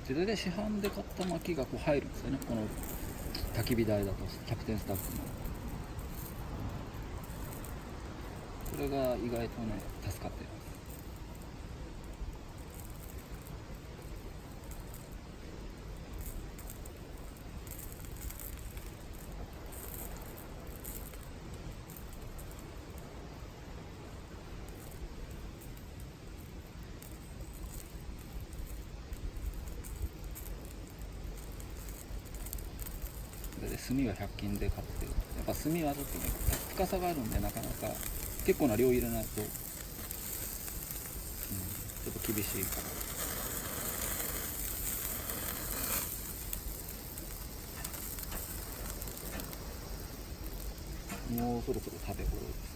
で大体市販で買った薪がこう入るんですよね、この焚き火台だとキャプテンスタッフの。これが意外とね助かってます。で炭は100均で買って、やっぱ炭はちょっとね深さがあるんでなかなか結構な量入れないと、ちょっと厳しいから。もうそろそろ食べ頃です。